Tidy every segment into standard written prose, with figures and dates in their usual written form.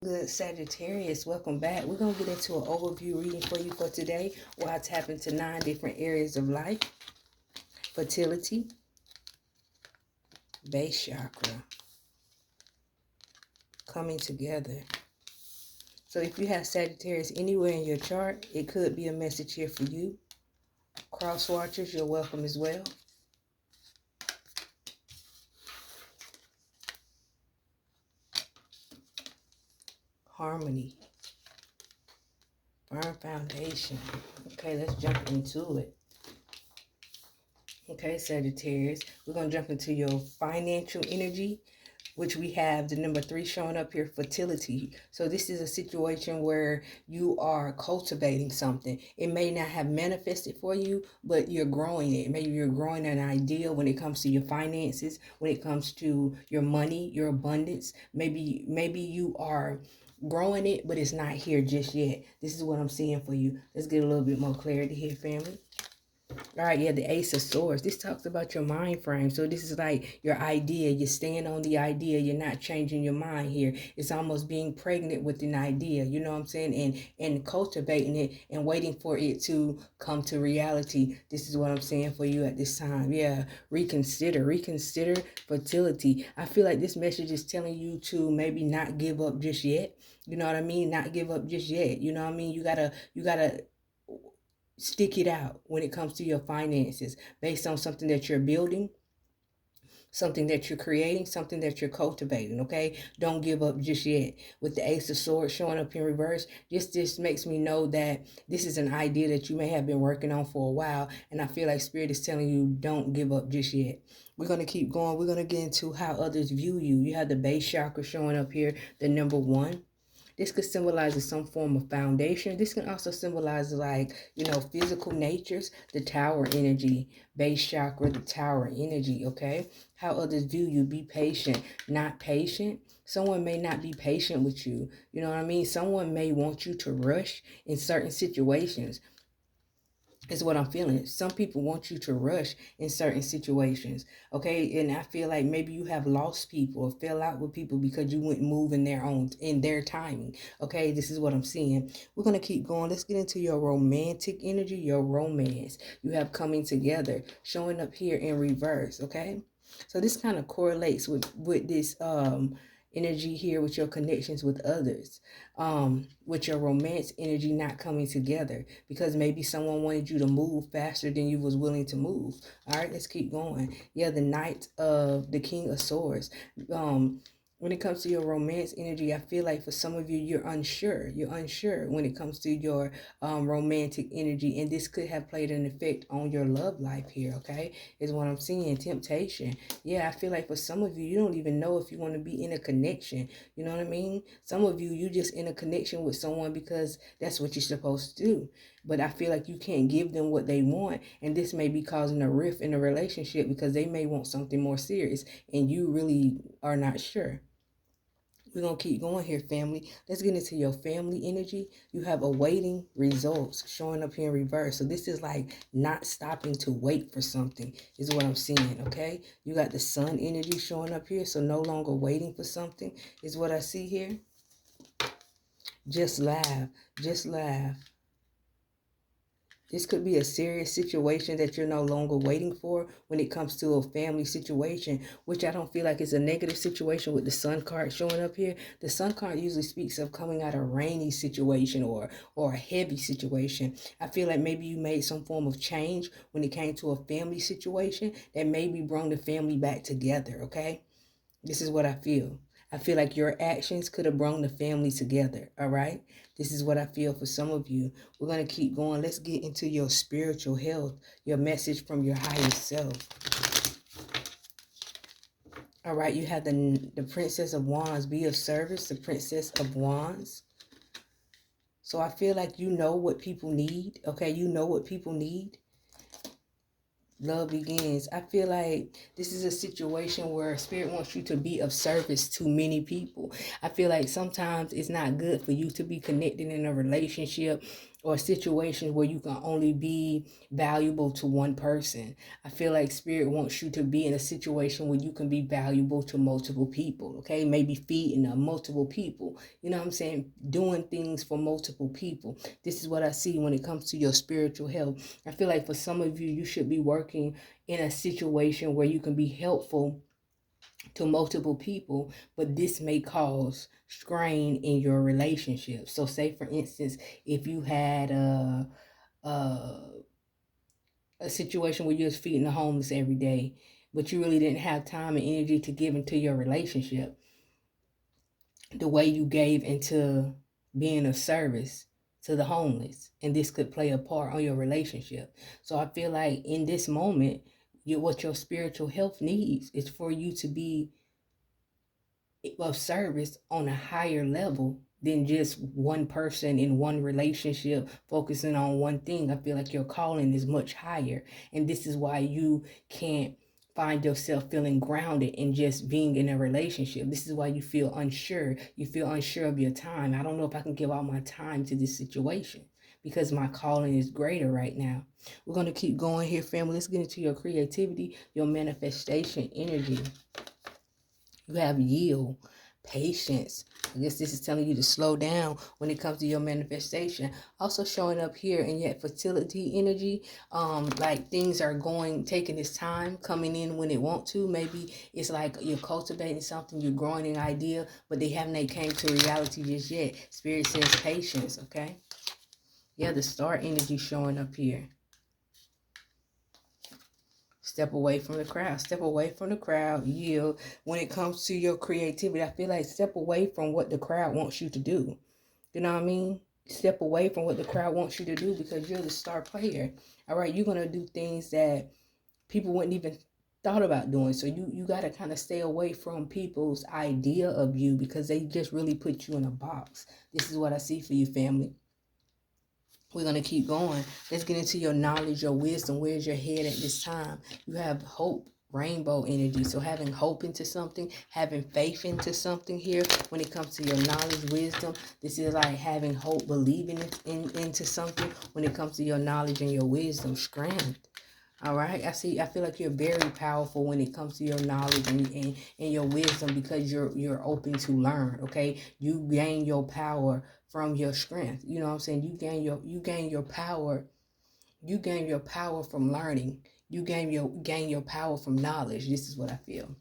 Good Sagittarius, welcome back. We're going to get into an overview reading for you for today, where I tap into 9 different areas of life: fertility, base chakra, coming together. So if you have Sagittarius anywhere in your chart, it could be a message here for you. Cross watchers, you're welcome as well. Harmony, firm foundation. Okay, let's jump into it. Okay, Sagittarius, we're going to jump into your financial energy, which we have the number 3 showing up here, fertility. So this is a situation where you are cultivating something. It may not have manifested for you, but you're growing it. Maybe you're growing an idea when it comes to your finances, when it comes to your money, your abundance. Maybe you are growing it, but it's not here just yet. This is what I'm seeing for you. Let's get a little bit more clarity here, family. All right, yeah, the Ace of Swords. This talks about your mind frame. So this is like your idea. You're staying on the idea. You're not changing your mind here. It's almost being pregnant with an idea. You know what I'm saying? And cultivating it and waiting for it to come to reality. This is what I'm saying for you at this time. Yeah, reconsider fertility. I feel like this message is telling you to maybe not give up just yet. You know what I mean? Not give up just yet. You know what I mean? You gotta stick it out when it comes to your finances based on something that you're building, something that you're creating, something that you're cultivating. Okay, don't give up just yet. With the Ace of Swords showing up in reverse, this makes me know that this is an idea that you may have been working on for a while, and I feel like Spirit is telling you don't give up just yet. We're going to keep going. We're going to get into how others view you. You have the base chakra showing up here, the number 1. This could symbolize some form of foundation. This can also symbolize, like, physical natures, the tower energy, base chakra, the tower energy, okay? How others view you. Be patient, not patient. Someone may not be patient with you. You know what I mean? Someone may want you to rush in certain situations. Is what I'm feeling. Some people want you to rush in certain situations, okay? And I feel like maybe you have lost people or fell out with people because you wouldn't move in their timing, okay? This is what I'm seeing. We're going to keep going. Let's get into your romantic energy, your romance. You have coming together, showing up here in reverse, okay? So this kind of correlates with this energy here, with your connections with others, with your romance energy not coming together because maybe someone wanted you to move faster than you was willing to move. All right, let's keep going. Yeah, the Knight of the King of Swords. When it comes to your romance energy, I feel like for some of you, you're unsure. You're unsure when it comes to your romantic energy, and this could have played an effect on your love life here, okay? Is what I'm seeing. Temptation. Yeah, I feel like for some of you, you don't even know if you want to be in a connection. You know what I mean? Some of you just in a connection with someone because that's what you're supposed to do. But I feel like you can't give them what they want, and this may be causing a rift in a relationship because they may want something more serious, and you really are not sure. We're going to keep going here, family. Let's get into your family energy. You have awaiting results showing up here in reverse. So this is like not stopping to wait for something is what I'm seeing, okay? You got the sun energy showing up here. So no longer waiting for something is what I see here. Just laugh. Just laugh. This could be a serious situation that you're no longer waiting for when it comes to a family situation, which I don't feel like is a negative situation with the sun card showing up here. The sun card usually speaks of coming out of a rainy situation or a heavy situation. I feel like maybe you made some form of change when it came to a family situation that maybe brought the family back together, okay? This is what I feel. I feel like your actions could have brought the family together, all right? This is what I feel for some of you. We're going to keep going. Let's get into your spiritual health, your message from your higher self. All right, you have the Princess of Wands. Be of service, the Princess of Wands. So I feel like you know what people need, okay? You know what people need. Love begins. I feel like this is a situation where Spirit wants you to be of service to many people. I feel like sometimes it's not good for you to be connected in a relationship or situations where you can only be valuable to one person. I feel like Spirit wants you to be in a situation where you can be valuable to multiple people, okay? Maybe feeding multiple people, you know what I'm saying? Doing things for multiple people. This is what I see when it comes to your spiritual health. I feel like for some of you, you should be working in a situation where you can be helpful to multiple people, but this may cause strain in your relationship. So say for instance, if you had a situation where you was feeding the homeless every day, but you really didn't have time and energy to give into your relationship the way you gave into being of service to the homeless, and this could play a part on your relationship. So I feel like in this moment, what your spiritual health needs is for you to be of service on a higher level than just one person in one relationship focusing on one thing. I feel like your calling is much higher, and this is why you can't find yourself feeling grounded in just being in a relationship. This is why you feel unsure. You feel unsure of your time. I don't know if I can give all my time to this situation because my calling is greater right now. We're going to keep going here, family. Let's get into your creativity, your manifestation energy. You have yield, patience. I guess this is telling you to slow down when it comes to your manifestation. Also showing up here in yet fertility energy, like things are taking its time, coming in when it want to. Maybe it's like you're cultivating something, you're growing an idea, but they haven't came to reality just yet. Spirit says patience, okay? Yeah, the star energy showing up here. Step away from the crowd. Step away from the crowd. Yield. When it comes to your creativity, I feel like step away from what the crowd wants you to do. You know what I mean? Step away from what the crowd wants you to do because you're the star player. All right, you're going to do things that people wouldn't even thought about doing. So you got to kind of stay away from people's idea of you because they just really put you in a box. This is what I see for you, family. We're going to keep going. Let's get into your knowledge, your wisdom. Where's your head at this time? You have hope, rainbow energy. So having hope into something, having faith into something here when it comes to your knowledge, wisdom. This is like having hope, believing into something when it comes to your knowledge and your wisdom, strength. All right. I feel like you're very powerful when it comes to your knowledge and your wisdom because you're open to learn. Okay. You gain your power from your strength. You know what I'm saying? You gain your power. You gain your power from learning. You gain your power from knowledge. This is what I feel.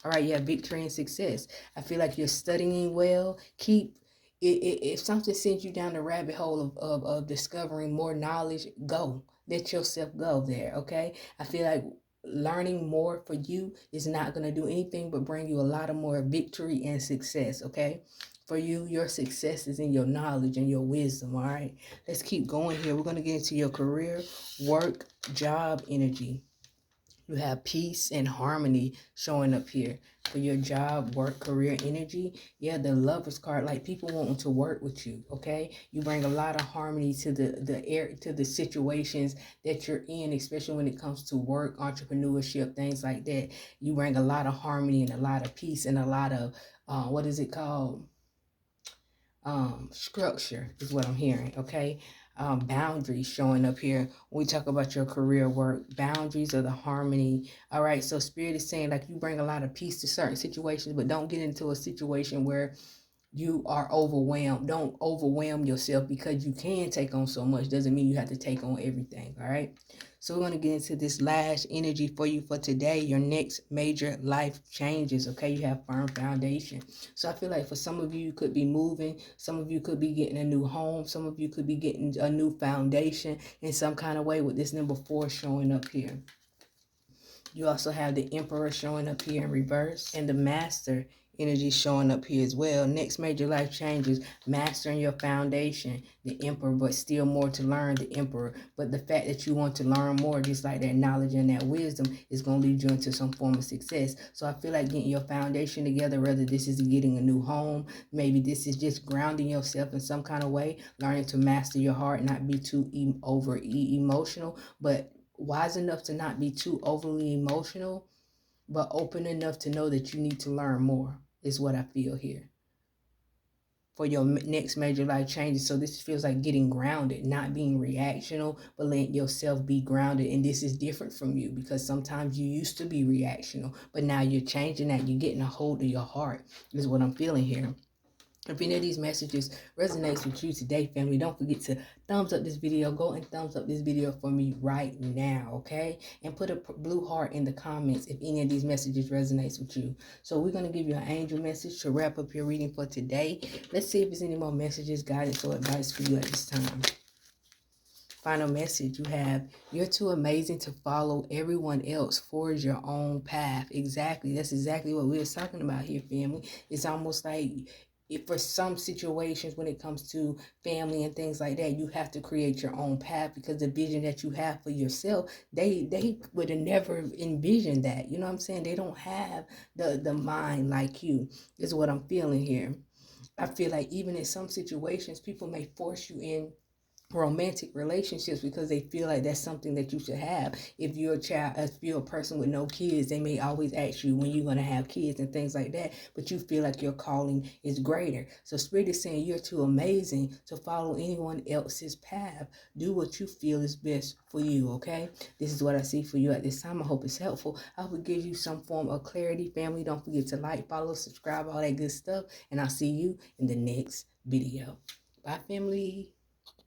All right, yeah, victory and success. I feel like you're studying well. Keep if something sends you down the rabbit hole of discovering more knowledge, go. Let yourself go there, okay? I feel like learning more for you is not going to do anything but bring you a lot of more victory and success, okay? For you, your success is in your knowledge and your wisdom, all right? Let's keep going here. We're going to get into your career, work, job energy. You have peace and harmony showing up here for your job, work, career, energy. Yeah, the Lovers card, like people wanting to work with you, okay? You bring a lot of harmony to the situations that you're in, especially when it comes to work, entrepreneurship, things like that. You bring a lot of harmony and a lot of peace and a lot of, what is it called? Structure is what I'm hearing, okay? Boundaries showing up here when we talk about your career work. Boundaries are the harmony. All right, so Spirit is saying like you bring a lot of peace to certain situations, but don't get into a situation where you are overwhelmed. Don't overwhelm yourself because you can take on so much. Doesn't mean you have to take on everything, all right? So we're going to get into this last energy for you for today. Your next major life changes, okay? You have firm foundation. So I feel like for some of you, you could be moving. Some of you could be getting a new home. Some of you could be getting a new foundation in some kind of way with this number 4 showing up here. You also have the Emperor showing up here in reverse and the Master energy showing up here as well. Next major life changes, mastering your foundation, the Emperor, but still more to learn, the Emperor. But the fact that you want to learn more, just like that knowledge and that wisdom, is going to lead you into some form of success. So I feel like getting your foundation together, whether this is getting a new home, maybe this is just grounding yourself in some kind of way, learning to master your heart, not be too emotional, but wise enough to not be too overly emotional, but open enough to know that you need to learn more is what I feel here. for your next major life changes. So this feels like getting grounded, not being reactional, but letting yourself be grounded. And this is different from you, because sometimes you used to be reactional, but now you're changing that. You're getting a hold of your heart, is what I'm feeling here. If any of these messages resonates with you today, family, don't forget to thumbs up this video. Go and thumbs up this video for me right now, okay? And put a blue heart in the comments if any of these messages resonates with you. So we're going to give you an angel message to wrap up your reading for today. Let's see if there's any more messages, guidance, or advice for you at this time. Final message you have: you're too amazing to follow everyone else. Forge your own path. Exactly. That's exactly what we were talking about here, family. It's almost like, if for some situations when it comes to family and things like that, you have to create your own path, because the vision that you have for yourself, they would have never envisioned that. You know what I'm saying? They don't have the mind like you, is what I'm feeling here. I feel like even in some situations, people may force you in romantic relationships because they feel like that's something that you should have. If you're a child, if you're a person with no kids, they may always ask you when you're going to have kids and things like that, but you feel like your calling is greater. So Spirit is saying you're too amazing to follow anyone else's path. Do what you feel is best for you, okay? This is what I see for you at this time. I hope it's helpful. I hope it gives you some form of clarity, family. Don't forget to like, follow, subscribe, all that good stuff, and I'll see you in the next video. Bye, family.